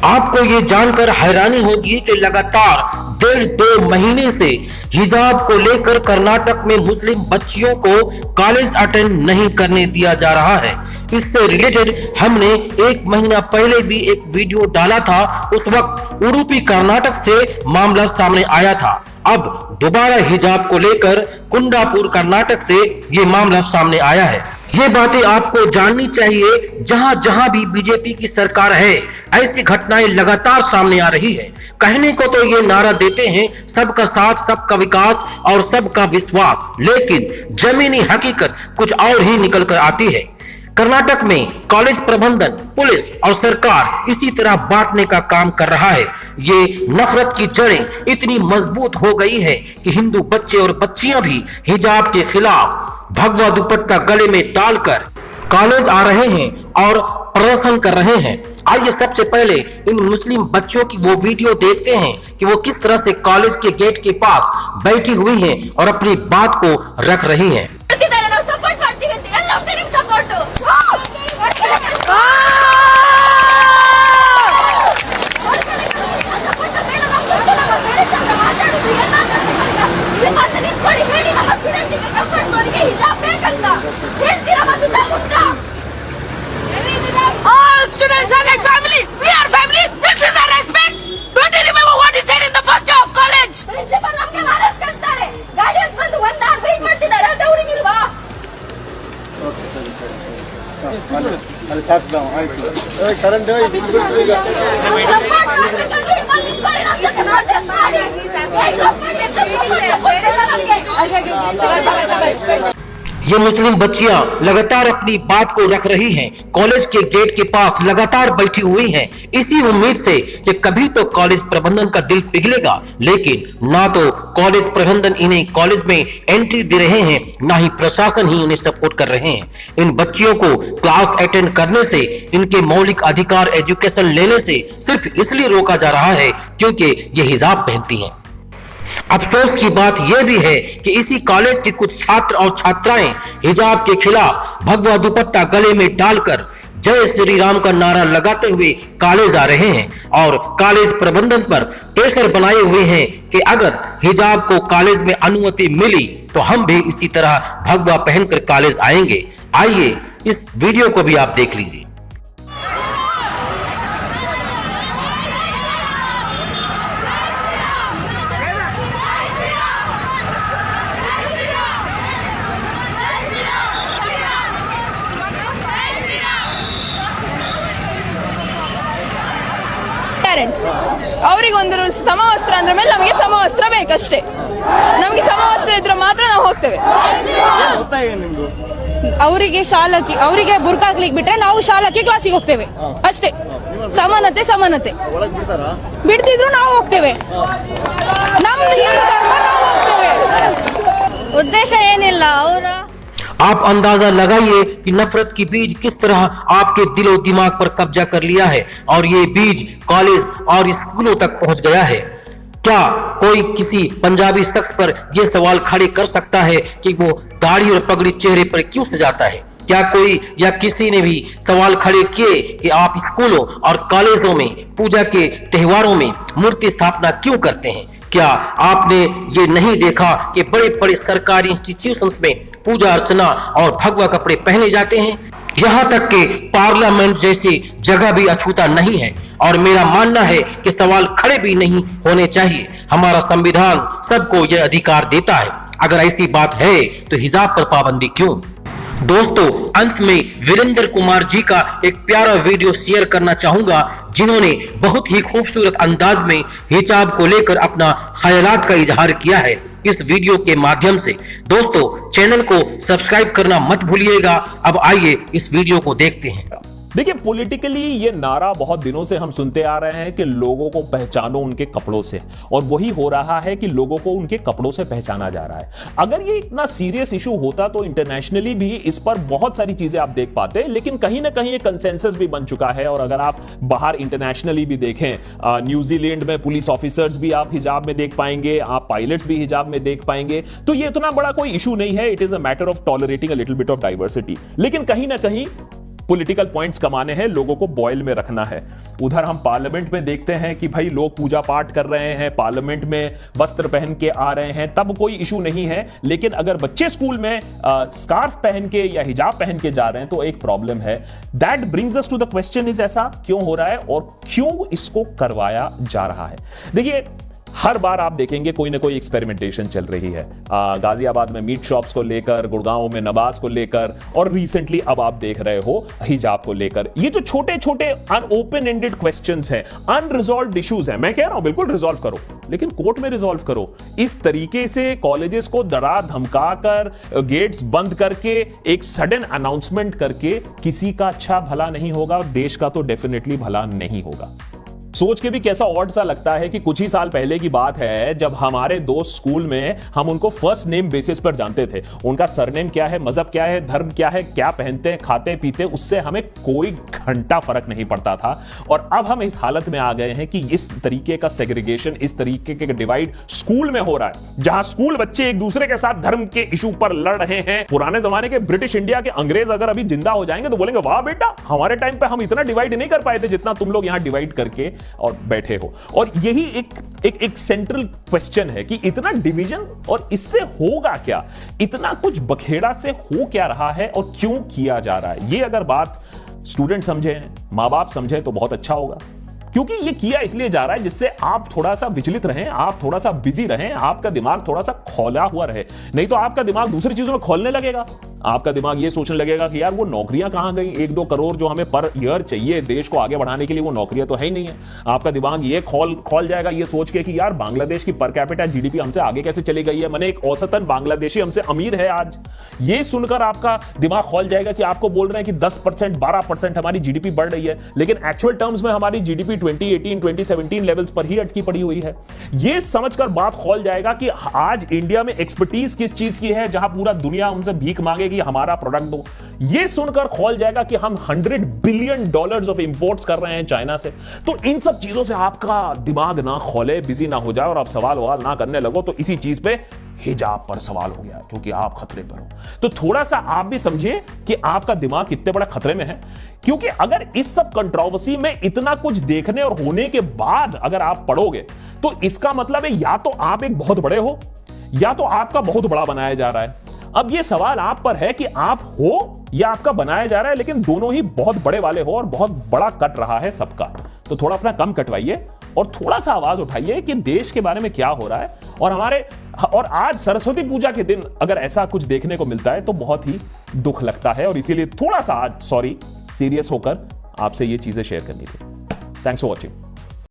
आपको ये जानकर हैरानी होगी कि लगातार 1.5-2 महीने से हिजाब को लेकर कर्नाटक में मुस्लिम बच्चियों को कॉलेज अटेंड नहीं करने दिया जा रहा है। इससे रिलेटेड हमने 1 महीना पहले भी एक वीडियो डाला था। उस वक्त उडुपी कर्नाटक से मामला सामने आया था। अब दोबारा हिजाब को लेकर कुंदापुर कर्नाटक से ये मामला सामने आया है। ये बातें आपको जाननी चाहिए। जहां जहां भी बीजेपी की सरकार है, ऐसी घटनाएं लगातार सामने आ रही है। कहने को तो ये नारा देते हैं सबका साथ, सबका विकास और सबका विश्वास, लेकिन जमीनी हकीकत कुछ और ही निकल कर आती है। कर्नाटक में कॉलेज प्रबंधन, पुलिस और सरकार इसी तरह बांटने का काम कर रहा है। ये नफरत की जड़ें इतनी मजबूत हो गई है कि हिंदू बच्चे और बच्चियां भी हिजाब के खिलाफ भगवा दुपट्टा गले में डालकर कॉलेज आ रहे हैं और प्रदर्शन कर रहे हैं। आइए सबसे पहले इन मुस्लिम बच्चों की वो वीडियो देखते हैं कि वो किस तरह से कॉलेज के गेट के पास बैठी हुई हैं और अपनी बात को रख रही हैं। All students are like family. We are family. This is our respect. Don't you remember what he said in the first day of college? Principal ನಮಗೆ ಅರೆಸ್ಟ್ ಕಳಿಸ್ತಾರೆ. ಗಾರ್ಡಿಯನ್ಸ್ ಬಂದು 1 hour ವೇಟ್ ಮಾಡ್ತಿದ್ದಾರೆ. ಅದು ಅವರಿಗೆ ಇಲ್ವಾ? ಓಕೆ ಸರಿ. ಅಲ್ಲಿ ಟ್ಯಾಕ್ಸ್ ಡೌನ್ ಆಯ್ತು. ಕರೆಂಟ್ ये मुस्लिम बच्चियां लगातार अपनी बात को रख रही हैं, कॉलेज के गेट के पास लगातार बैठी हुई हैं, इसी उम्मीद से कि कभी तो कॉलेज प्रबंधन का दिल पिघलेगा। लेकिन ना तो कॉलेज प्रबंधन इन्हें कॉलेज में एंट्री दे रहे हैं, ना ही प्रशासन ही उन्हें सपोर्ट कर रहे हैं। इन बच्चियों को क्लास अटेंड करने से, इनके मौलिक अधिकार एजुकेशन लेने से सिर्फ इसलिए रोका जा रहा है क्योंकि ये हिजाब पहनती हैं। अफसोस की बात यह भी है कि इसी कॉलेज के कुछ छात्र और छात्राएं हिजाब के खिलाफ भगवा दुपट्टा गले में डालकर जय श्री राम का नारा लगाते हुए कॉलेज आ रहे हैं और कॉलेज प्रबंधन पर प्रेशर बनाए हुए हैं कि अगर हिजाब को कॉलेज में अनुमति मिली तो हम भी इसी तरह भगवा पहनकर कॉलेज आएंगे। आइए इस वीडियो को भी आप देख लीजिए। ಅವರಿಗೊಂದು ಸಮವಸ್ತ್ರ ಅಂದ್ರ ಮೇಲೆ ನಮಗೆ ಸಮವಸ್ತ್ರ ಬೇಕಷ್ಟೇ. ನಮಗೆ ಸಮವಸ್ತ್ರ ಇದ್ರೆ ಮಾತ್ರ ನಾವು ಹೋಗ್ತೇವೆ. ಅವರಿಗೆ ಶಾಲಕ್ಕೆ ಅವರಿಗೆ ಬುರ್ಕ ಹಾಕ್ಲಿಕ್ಕೆ ಬಿಟ್ರೆ ನಾವು ಶಾಲಕ್ಕೆ ಕ್ಲಾಸಿಗೆ ಹೋಗ್ತೇವೆ ಅಷ್ಟೇ. ಸಮಾನತೆ ಸಮಾನತೆ ಬಿಡ್ತಿದ್ರು ನಾವು ಹೋಗ್ತೇವೆ. ನಮ್ಮ ಹಿಂದೂ ಧರ್ಮ ನಾವು ಹೋಗ್ತೇವೆ. ಉದ್ದೇಶ ಏನಿಲ್ಲ ಅವರ। आप अंदाजा लगाइए कि नफरत की बीज किस तरह आपके दिलो दिमाग पर कब्जा कर लिया है और ये बीज कॉलेज और स्कूलों तक पहुंच गया है। क्या कोई किसी पंजाबी शख्स पर यह सवाल खड़े कर सकता है कि वो दाढ़ी और पगड़ी चेहरे पर क्यों सजाता है? क्या कोई या किसी ने भी सवाल खड़े किए कि आप स्कूलों और कॉलेजों में पूजा के त्योहारों में मूर्ति स्थापना क्यों करते हैं? क्या आपने ये नहीं देखा कि बड़े बड़े सरकारी इंस्टीट्यूशंस में पूजा अर्चना और भगवा कपड़े पहने जाते हैं? यहाँ तक कि पार्लियामेंट जैसी जगह भी अछूता नहीं है और मेरा मानना है कि सवाल खड़े भी नहीं होने चाहिए। हमारा संविधान सबको यह अधिकार देता है। अगर ऐसी बात है तो हिजाब पर पाबंदी क्यों? दोस्तों, अंत में वीरेंद्र कुमार जी का एक प्यारा वीडियो शेयर करना चाहूंगा, जिन्होंने बहुत ही खूबसूरत अंदाज में हिजाब को लेकर अपना ख्यालात का इजहार किया है इस वीडियो के माध्यम से। दोस्तों, चैनल को सब्सक्राइब करना मत भूलिएगा। अब आइए इस वीडियो को देखते हैं। देखिए, पॉलिटिकली ये नारा बहुत दिनों से हम सुनते आ रहे हैं कि लोगों को पहचानो उनके कपड़ों से, और वही हो रहा है कि लोगों को उनके कपड़ों से पहचाना जा रहा है। अगर ये इतना सीरियस इशू होता तो इंटरनेशनली भी इस पर बहुत सारी चीजें आप देख पाते, लेकिन कहीं ना कहीं ये कंसेंसस भी बन चुका है। और अगर आप बाहर इंटरनेशनली भी देखें, न्यूजीलैंड में पुलिस ऑफिसर्स भी आप हिजाब में देख पाएंगे, आप पायलट्स भी हिजाब में देख पाएंगे। तो ये इतना बड़ा कोई इशू नहीं है। It is a matter of tolerating a little bit of diversity. लेकिन कहीं ना कहीं पॉलिटिकल पॉइंट्स कमाने हैं, लोगों को बॉयल में रखना है। उधर हम पार्लियामेंट में देखते हैं कि भाई लोग पूजा पाठ कर रहे हैं, पार्लियामेंट में वस्त्र पहन के आ रहे हैं, तब कोई इशू नहीं है। लेकिन अगर बच्चे स्कूल में स्कार्फ पहन के या हिजाब पहन के जा रहे हैं तो एक प्रॉब्लम है। That brings us to the question is, ऐसा क्यों हो रहा है और क्यों इसको करवाया जा रहा है? देखिए, हर बार आप देखेंगे कोई ना कोई एक्सपेरिमेंटेशन चल रही है। गाजियाबाद में मीट शॉप्स को लेकर, गुड़गांव में नमाज को लेकर, और रिसेंटली अब आप देख रहे हो हिजाब को लेकर। ये जो छोटे छोटे ओपन एंडेड क्वेश्चंस हैं, अनरिजॉल्व्ड इश्यूज हैं, मैं कह रहा हूं बिल्कुल रिजॉल्व करो, लेकिन कोर्ट में रिजॉल्व करो। इस तरीके से कॉलेजेस को डरा धमका कर, गेट्स बंद करके, एक सडन अनाउंसमेंट करके किसी का अच्छा भला नहीं होगा, और देश का तो डेफिनेटली भला नहीं होगा। सोच के भी कैसा ऑड सा लगता है कि कुछ ही साल पहले की बात है जब हमारे दोस्त स्कूल में हम उनको फर्स्ट नेम बेसिस पर जानते थे। उनका सरनेम क्या है, मजहब क्या है, धर्म क्या है, क्या पहनते हैं, खाते पीते, उससे हमें कोई घंटा फर्क नहीं पड़ता था। और अब हम इस हालत में आ गए हैं कि इस तरीके का सेग्रीगेशन, इस तरीके के डिवाइड स्कूल में हो रहा है, जहां स्कूल बच्चे एक दूसरे के साथ धर्म के इशू पर लड़ रहे हैं। पुराने जमाने के ब्रिटिश इंडिया के अंग्रेज अगर अभी जिंदा हो जाएंगे तो बोलेंगे, वाह बेटा, हमारे टाइम पे हम इतना डिवाइड नहीं कर पाए थे जितना तुम लोग यहां डिवाइड करके और बैठे हो। और यही एक सेंट्रल क्वेश्चन है कि इतना डिवीजन और इससे होगा क्या, इतना कुछ बखेड़ा से हो क्या रहा है और क्यों किया जा रहा है। ये अगर बात स्टूडेंट समझे, मां बाप समझे तो बहुत अच्छा होगा, क्योंकि ये किया इसलिए जा रहा है जिससे आप थोड़ा सा विचलित रहें, आप थोड़ा सा बिजी रहें, आपका दिमाग थोड़ा सा खोला हुआ रहे। नहीं तो आपका दिमाग दूसरी चीजों में खोलने लगेगा। आपका दिमाग ये सोचने लगेगा कि यार वो नौकरियां कहां गई, 1-2 करोड़ जो हमें पर ईयर चाहिए देश को आगे बढ़ाने के लिए, वो नौकरियां तो है ही नहीं है। आपका दिमाग ये खोल जाएगा ये सोच के कि यार बांग्लादेश की पर कैपिटा जीडीपी हमसे आगे कैसे चली गई है, माने एक औसतन बांग्लादेशी हमसे अमीर है आज। ये सुनकर आपका दिमाग खोल जाएगा कि आपको बोल रहे हैं कि 10%, 12% हमारी जीडीपी बढ़ रही है, लेकिन एक्चुअल टर्म्स में हमारी जीडीपी 2018, 2017 लेवल्स पर ही अटकी पड़ी हुई है। ये समझकर बात खोल जाएगा कि आज इंडिया में एक्सपर्टीज किस चीज की है, जहां पूरा दुनिया हमसे भीख मांगे कि हमारा प्रोडक्ट दो। ये सुनकर खोल जाएगा कि हम $100 बिलियन ऑफ इंपोर्ट्स कर रहे हैं चाइना से। तो इन सब चीजों से आपका दिमाग ना खोले, बिजी ना हो जाए और आप सवाल ना करने लगो, तो इसी चीज पे हिजाब पर सवाल हो गया क्योंकि आप खतरे पर हो। तो थोड़ा सा आप भी समझिए कि आपका दिमाग कितने बड़े खतरे में है, क्योंकि अगर इस सब कंट्रोवर्सी में इतना कुछ देखने और होने के बाद अगर आप पढ़ोगे तो इसका मतलब है या तो आप एक बहुत बड़े हो या तो आपका बहुत बड़ा बनाया जा रहा है। अब ये सवाल आप पर है कि आप हो या आपका बनाया जा रहा है, लेकिन दोनों ही बहुत बड़े वाले हो और बहुत बड़ा कट रहा है सबका। तो थोड़ा अपना कम कटवाइए और थोड़ा सा आवाज उठाइए कि देश के बारे में क्या हो रहा है। और आज सरस्वती पूजा के दिन अगर ऐसा कुछ देखने को मिलता है तो बहुत ही दुख लगता है, और इसीलिए थोड़ा सा आज सीरियस होकर आपसे ये चीजें शेयर करनी थी। Thanks for watching.